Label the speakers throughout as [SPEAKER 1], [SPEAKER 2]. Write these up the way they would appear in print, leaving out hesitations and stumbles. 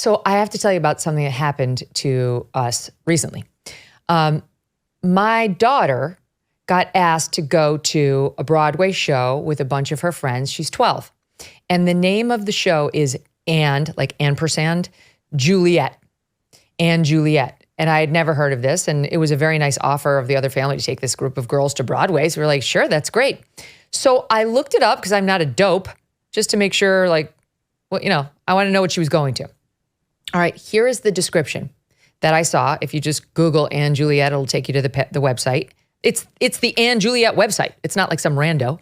[SPEAKER 1] So I have to tell you about something that happened to us recently. My daughter got asked to go to a Broadway show with a bunch of her friends. She's 12. And the name of the show is ampersand, Juliet. And Juliet. And I had never heard of this. And it was a very nice offer of the other family to take this group of girls to Broadway. So we're like, sure, that's great. So I looked it up because I'm not a dope, just to make sure, I want to know what she was going to. All right, here is the description that I saw. If you just Google Anne Juliet, it'll take you to the website. It's the Anne Juliet website. It's not like some rando.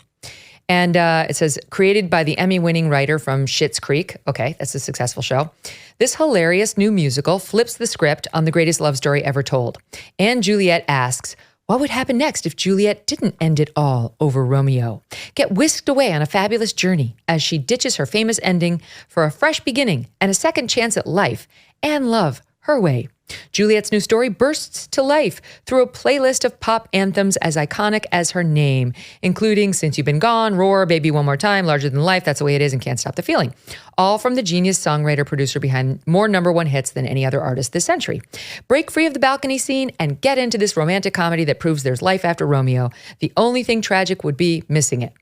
[SPEAKER 1] And it says, created by the Emmy-winning writer from Schitt's Creek. Okay, that's a successful show. This hilarious new musical flips the script on the greatest love story ever told. Anne Juliet asks, what would happen next if Juliet didn't end it all over Romeo? Get whisked away on a fabulous journey as she ditches her famous ending for a fresh beginning and a second chance at life and love her way. Juliet's new story bursts to life through a playlist of pop anthems as iconic as her name, including Since You've Been Gone, Roar, Baby One More Time, Larger Than Life, That's the Way It Is, and Can't Stop the Feeling. All from the genius songwriter-producer behind more #1 hits than any other artist this century. Break free of the balcony scene and get into this romantic comedy that proves there's life after Romeo. The only thing tragic would be missing it.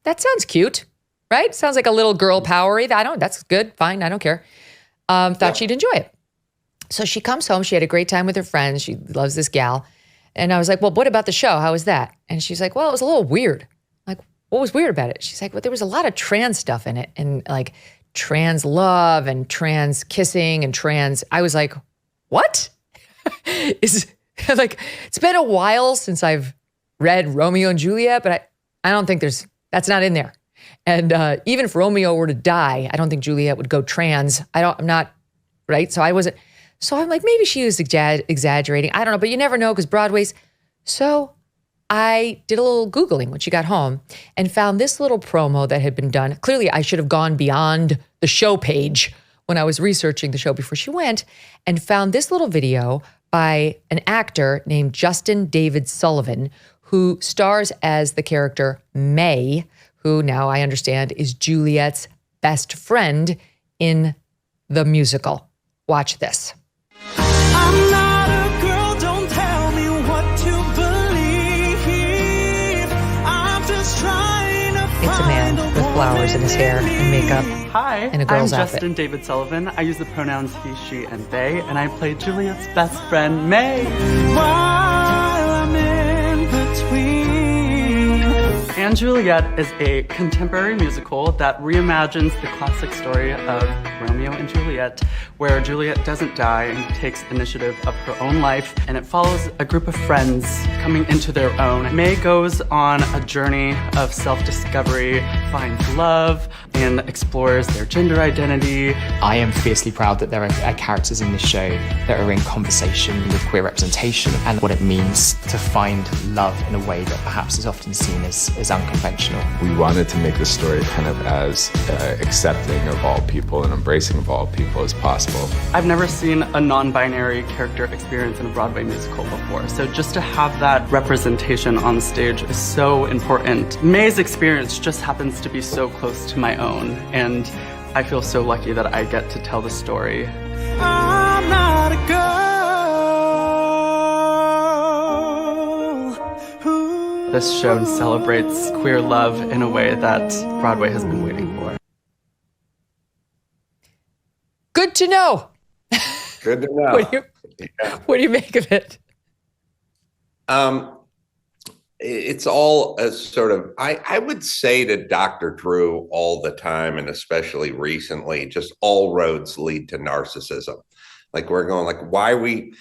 [SPEAKER 1] That sounds cute, right? Sounds like a little girl powery. That's good, fine, I don't care. Thought she'd enjoy it. So she comes home. She had a great time with her friends. She loves this gal. And I was like, well, what about the show? How was that? And she's like, well, it was a little weird. Like, what was weird about it? She's like, well, there was a lot of trans stuff in it. And like trans love and trans kissing and trans. I was like, what? It's been a while since I've read Romeo and Juliet, but I don't think that's not in there. And even if Romeo were to die, I don't think Juliet would go trans. I'm not, right? So I'm like, maybe she was exaggerating. I don't know, but you never know because Broadway's. So I did a little Googling when she got home and found this little promo that had been done. Clearly, I should have gone beyond the show page when I was researching the show before she went and found this little video by an actor named Justin David Sullivan, who stars as the character May, who now I understand is Juliet's best friend in the musical. Watch this.
[SPEAKER 2] I'm not a girl, don't tell me what to believe. I'm just trying to find
[SPEAKER 1] It's a man with flowers in his hair and makeup.
[SPEAKER 3] Hi,
[SPEAKER 1] and a girl's
[SPEAKER 3] I'm
[SPEAKER 1] outfit.
[SPEAKER 3] Justin David Sullivan. I use the pronouns he, she, and they, and I play Juliet's best friend, May.
[SPEAKER 2] While I'm in between.
[SPEAKER 3] Anne Juliet is a contemporary musical that reimagines the classic story of Romeo and Juliet, where Juliet doesn't die and takes initiative of her own life, and it follows a group of friends coming into their own. May goes on a journey of self-discovery, finds love, and explores their gender identity.
[SPEAKER 4] I am fiercely proud that there are characters in this show that are in conversation with queer representation and what it means to find love in a way that perhaps is often seen as unconventional.
[SPEAKER 5] We wanted to make the story kind of as accepting of all people and embracing of all people as possible.
[SPEAKER 3] I've never seen a non-binary character experience in a Broadway musical before, so just to have that representation on stage is so important. May's experience just happens to be so close to my own, and I feel so lucky that I get to tell the story.
[SPEAKER 2] I'm not a girl.
[SPEAKER 3] This show celebrates queer love in a way that Broadway has been waiting for.
[SPEAKER 1] Good to know.
[SPEAKER 5] Good to know.
[SPEAKER 1] What do you make of it?
[SPEAKER 6] It's all a sort of, I would say to Dr. Drew all the time, and especially recently, just all roads lead to narcissism. Like we're going like, why are we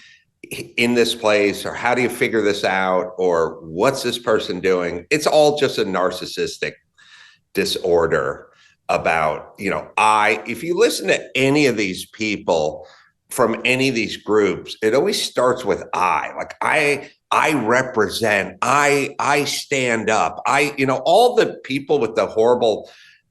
[SPEAKER 6] in this place, or how do you figure this out, or what's this person doing? It's all just a narcissistic disorder about, if you listen to any of these people from any of these groups, it always starts with like I represent, I stand up, all the people with the horrible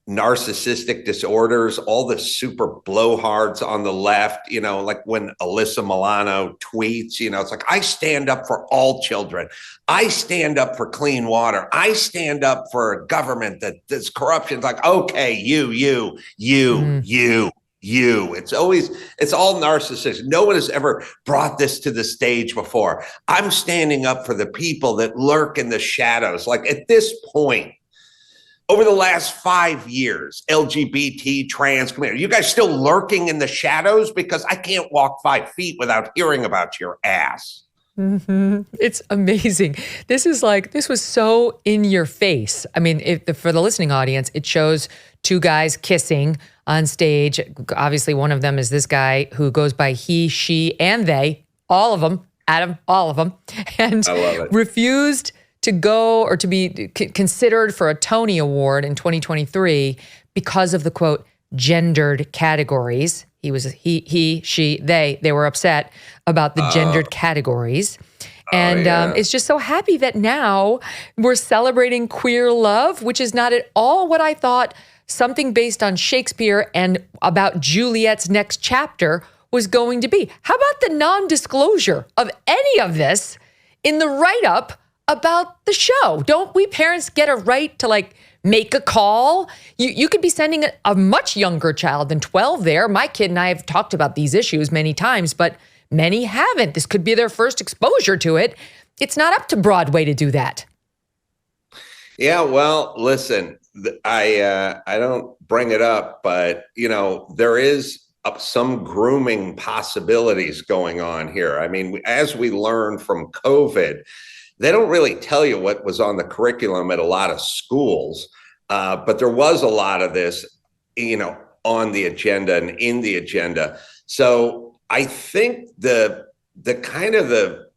[SPEAKER 6] narcissistic disorders, all the super blowhards on the left, like when Alyssa Milano tweets, it's like, I stand up for all children. I stand up for clean water. I stand up for a government that does corruption. It's like, okay, you, you. It's all narcissistic. No one has ever brought this to the stage before. I'm standing up for the people that lurk in the shadows. Like at this point, over the last 5 years, LGBT, trans community, you guys still lurking in the shadows? Because I can't walk 5 feet without hearing about your ass.
[SPEAKER 1] Mm-hmm. It's amazing. This was so in your face. I mean, for the listening audience, it shows two guys kissing on stage. Obviously, one of them is this guy who goes by he, she, and they, all of them, Adam, all of them, and
[SPEAKER 6] I love it.
[SPEAKER 1] Refused to go or to be considered for a Tony Award in 2023 because of the, quote, gendered categories. He was he, she, they were upset about the gendered categories. And it's just so happy that now we're celebrating queer love, which is not at all what I thought something based on Shakespeare and about Juliet's next chapter was going to be. How about the non-disclosure of any of this in the write-up about the show? Don't we parents get a right to make a call? You could be sending a much younger child than 12 there. My kid and I have talked about these issues many times, but many haven't. This could be their first exposure to it. It's not up to Broadway to do that.
[SPEAKER 6] Yeah, well, listen, I don't bring it up, but there is some grooming possibilities going on here. I mean, as we learned from COVID, they don't really tell you what was on the curriculum at a lot of schools, but there was a lot of this, on the agenda and in the agenda. So I think the kind of the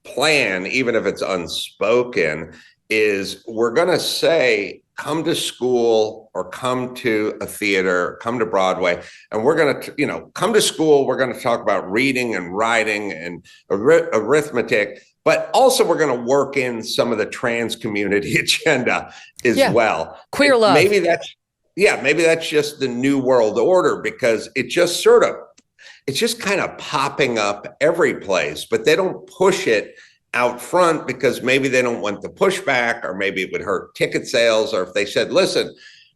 [SPEAKER 6] plan, even if it's unspoken, is we're going to say, come to school or come to a theater, come to Broadway, and we're going to, come to school. We're going to talk about reading and writing and arithmetic. But also we're going to work in some of the trans community agenda as well.
[SPEAKER 1] Queer love.
[SPEAKER 6] Maybe that's just the new world order, because it's just kind of popping up every place, but they don't push it out front because maybe they don't want the pushback, or maybe it would hurt ticket sales. Or if they said, listen,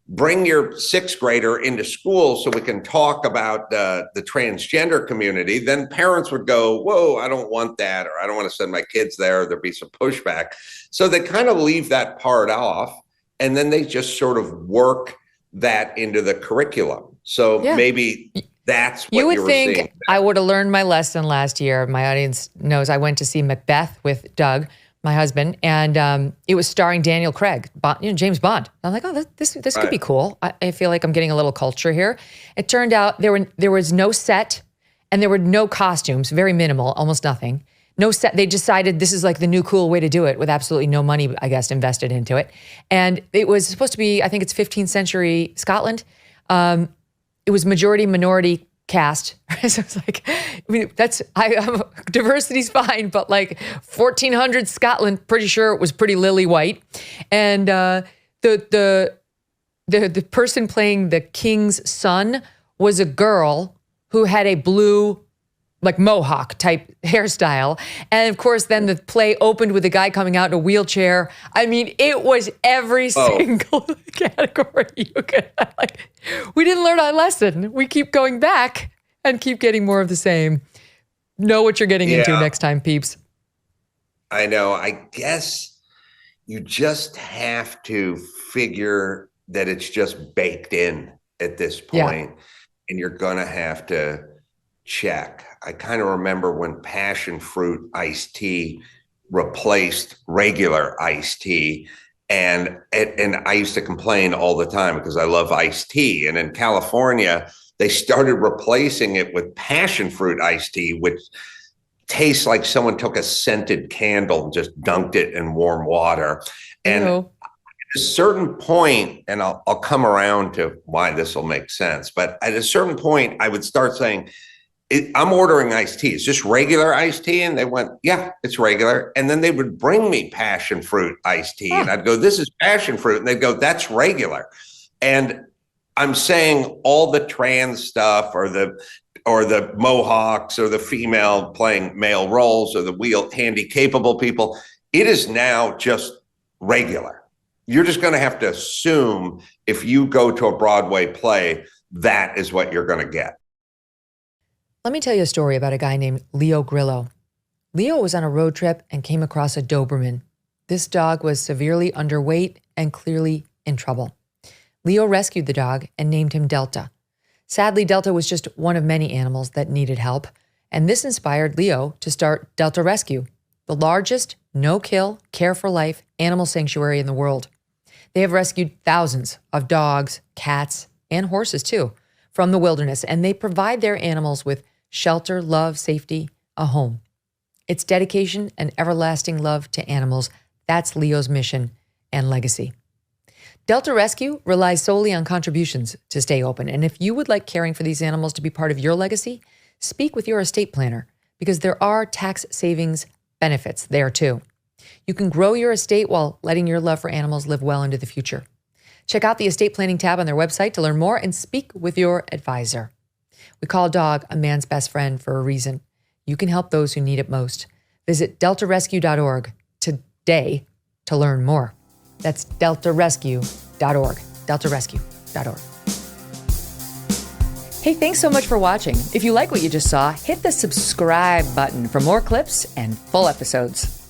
[SPEAKER 6] bring your sixth grader into school so we can talk about the transgender community, then parents would go, whoa, I don't want that, or I don't want to send my kids there. There'd be some pushback. So they kind of leave that part off, and then they just sort of work that into the curriculum. So maybe that's what
[SPEAKER 1] you would
[SPEAKER 6] were
[SPEAKER 1] think
[SPEAKER 6] seeing.
[SPEAKER 1] I would have learned my lesson last year. My audience knows I went to see Macbeth with Doug, my husband, and it was starring Daniel Craig, James Bond. I'm like, oh, this could be cool. I feel like I'm getting a little culture here. It turned out there was no set, and there were no costumes, very minimal, almost nothing. No set. They decided this is like the new cool way to do it with absolutely no money, I guess, invested into it. And it was supposed to be, I think it's 15th century Scotland. It was majority minority cast. So it's like, I mean, diversity's fine, but 1400 Scotland, pretty sure it was pretty lily white. And the person playing the king's son was a girl who had a blue mohawk type hairstyle. And of course, then the play opened with a guy coming out in a wheelchair. I mean, it was every single category you could. We didn't learn our lesson. We keep going back and keep getting more of the same. Know what you're getting into next time, peeps.
[SPEAKER 6] I know. I guess you just have to figure that it's just baked in at this point, and you're going to have to check. I kind of remember when passion fruit iced tea replaced regular iced tea. And I used to complain all the time because I love iced tea. And in California, they started replacing it with passion fruit iced tea, which tastes like someone took a scented candle and just dunked it in warm water. And at a certain point, and I'll come around to why this will make sense, but at a certain point, I would start saying, I'm ordering iced tea. It's just regular iced tea. And they went, yeah, it's regular. And then they would bring me passion fruit iced tea. And I'd go, this is passion fruit. And they'd go, that's regular. And I'm saying all the trans stuff, or the Mohawks, or the female playing male roles, or the handy capable people, it is now just regular. You're just going to have to assume, if you go to a Broadway play, that is what you're going to get.
[SPEAKER 1] Let me tell you a story about a guy named Leo Grillo. Leo was on a road trip and came across a Doberman. This dog was severely underweight and clearly in trouble. Leo rescued the dog and named him Delta. Sadly, Delta was just one of many animals that needed help, and this inspired Leo to start Delta Rescue, the largest no-kill, care-for-life animal sanctuary in the world. They have rescued thousands of dogs, cats, and horses too from the wilderness, and they provide their animals with shelter, love, safety, a home. It's dedication and everlasting love to animals. That's Leo's mission and legacy. Delta Rescue relies solely on contributions to stay open. And if you would like caring for these animals to be part of your legacy, speak with your estate planner because there are tax savings benefits there too. You can grow your estate while letting your love for animals live well into the future. Check out the estate planning tab on their website to learn more and speak with your advisor. We call a dog a man's best friend for a reason. You can help those who need it most. Visit deltarescue.org today to learn more. That's deltarescue.org. deltarescue.org. Hey, thanks so much for watching. If you like what you just saw, hit the subscribe button for more clips and full episodes.